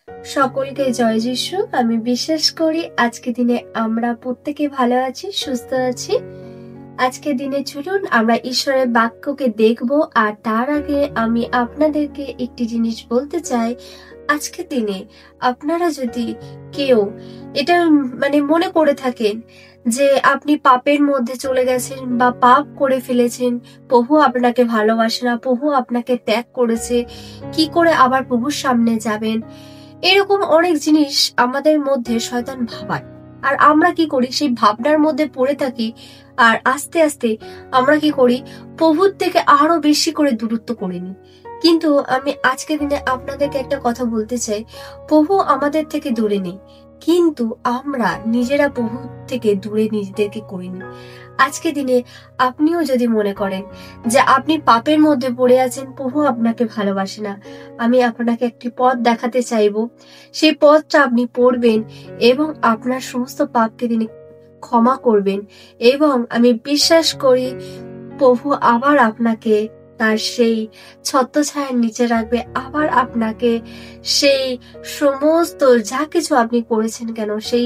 সকলকে জয় যিশু। আমি বিশ্বাস করি আজকে দিনে আমরা প্রত্যেকে ভালো আছি, সুস্থ আছি। আজকে দিনে চলুন আমরা ঈশ্বরের বাক্যকে দেখব। আর তার আগে আমি আপনাদেরকে একটি জিনিস বলতে চাই। আজকে দিনে আপনারা যদি কেউ এটা মনে করে থাকেন যে আপনি পাপের মধ্যে চলে গেছেন বা পাপ করে ফেলেছেন, প্রভু আপনাকে ভালোবাসে না, প্রভু আপনাকে ত্যাগ করেছে, কি করে আবার প্রভুর সামনে যাবেন, এরকম অনেক জিনিস আমাদের মধ্যে শয়তান ভাবায়। আর আমরা কি করি, সেই ভাবনার মধ্যে পড়ে থাকি। আর আস্তে আস্তে আমরা কি করি, প্রভুর থেকে আরো বেশি করে দূরত্ব করে নিই। কিন্তু আমি আজকে দিনে আপনাদেরকে একটা কথা বলতে চাই, প্রভু আমাদের থেকে দূরে নেই, কিন্তু আমরা নিজেরা প্রভু থেকে দূরে নিজেদেরকে করে নিই। আজকে দিনে আপনিও যদি মনে করেন যে আপনি পাপের মধ্যে পড়ে আছেন, প্রভু আপনাকে ভালোবাসে না, আমি আপনাকে একটি পথ দেখাতে চাইবো। সেই পথটা আপনি পড়বেন এবং আপনার সমস্ত পাপকে তিনি ক্ষমা করবেন। এবং আমি বিশ্বাস করি প্রভু আবার আপনাকে তার সেই ছত্রছায়ার নিচে রাখবে, আবার আপনাকে সেই সমস্ত যা কিছু আপনি করেছেন কেন সেই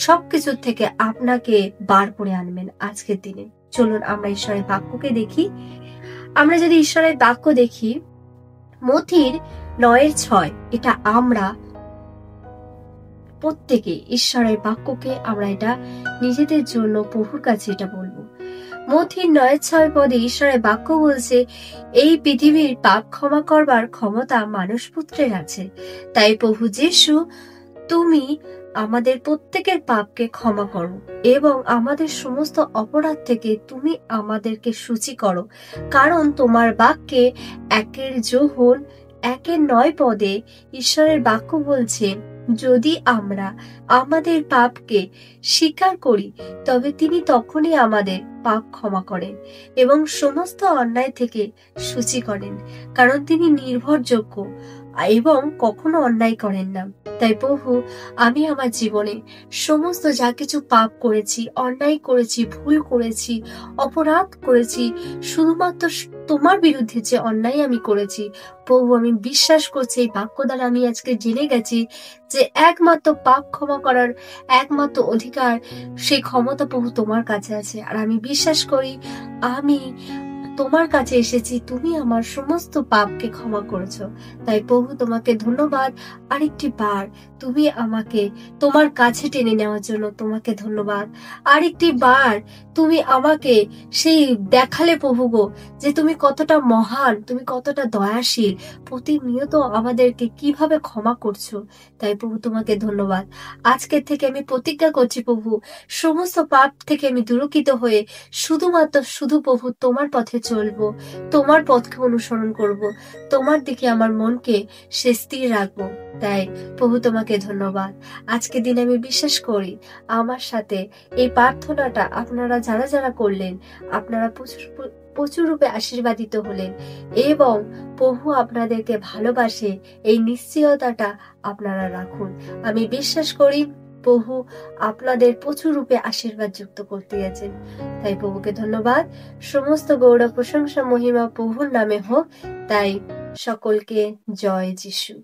সবকিছুর থেকে আপনাকে বার করে আনবেন আজকের দিনে। চলুন আমরা ঈশ্বরের বাক্যকে দেখি। আমরা যদি ঈশ্বরের বাক্য দেখি, মথির 9:6, এটা আমরা প্রত্যেকে ঈশ্বরের বাক্যকে আমরা এটা নিজেদের জন্য প্রভুর কাছে এটা বলবো। মথির 9:6 পদে ঈশ্বরের বাক্য বলছে, এই পৃথিবীর পাপ ক্ষমা করবার ক্ষমতা মানুষ পুত্রের আছে। তাই প্রভু যিশু, তুমি আমাদের প্রত্যেকের পাপকে ক্ষমা করো এবং আমাদের সমস্ত অপরাধ থেকে তুমি আমাদেরকে সূচি করো। কারণ তোমার বাক্যে 1 9 পদে ঈশ্বরের বাক্য বলছে, যদি আমরা আমাদের পাপকে স্বীকার করি তবে তিনি তখনই আমাদের পাপ ক্ষমা করেন এবং সমস্ত অন্যায় থেকে সূচি করেন। কারণ তিনি নির্ভরযোগ্য এবং কখনো অন্যায় করেন না। তাই প্রভু, আমি আমার জীবনে সমস্ত যা কিছু পাপ করেছি, অন্যায় করেছি, ভুল করেছি, অপরাধ করেছি, শুধুমাত্র তোমার বিরুদ্ধে যে অন্যায় আমি করেছি, প্রভু আমি বিশ্বাস করছি এই বাক্য দ্বারা আমি আজকে জেনে গেছি যে একমাত্র পাপ ক্ষমা করার একমাত্র অধিকার, সেই ক্ষমতা প্রভু তোমার কাছে আছে। আর আমি বিশ্বাস করি আমি তোমার কাছে এসেছি, তুমি আমার সমস্ত পাপকে ক্ষমা করেছো। তাই প্রভু তোমাকে ধন্যবাদ। আরেকটি বার তুমি আমাকে তোমার কাছে টেনে নেওয়ার জন্য তোমাকে ধন্যবাদ। আরেকটি বার তুমি আমাকে সেই দেখালে প্রভু গো, যে তুমি কতটা মহান, তুমি কতটা দয়াশীল, প্রতিনিয়ত আমাদেরকে কিভাবে ক্ষমা করছো। তাই প্রভু তোমাকে ধন্যবাদ। আজকের থেকে আমি প্রতিজ্ঞা করছি প্রভু, সমস্ত পাপ থেকে আমি দুরকিত হয়ে শুধু প্রভু তোমার পথে চলবো, তোমার পথকে অনুসরণ করব, তোমার দিকে আমার মনকে সে স্থির রাখবো। তাই প্রভু তোমাকে ধন্যবাদ। আজকে দিন আমি বিশ্বাস করি আমার সাথে এই প্রার্থনাটা আপনারা যারা যারা করলেন, আপনারা প্রচুর রূপে আশীর্বাদিত হলেন এবং প্রভু আপনাদেরকে ভালোবাসে, এই নিশ্চয়তাটা আপনারা রাখুন। আমি বিশ্বাস করি প্রভু আপনাদের প্রচুর রূপে আশীর্বাদ যুক্ত করতে গেছেন। তাই প্রভুকে ধন্যবাদ। সমস্ত গৌরব প্রশংসা মহিমা প্রভুর নামে হোক। তাই সকলকে জয় যিশু।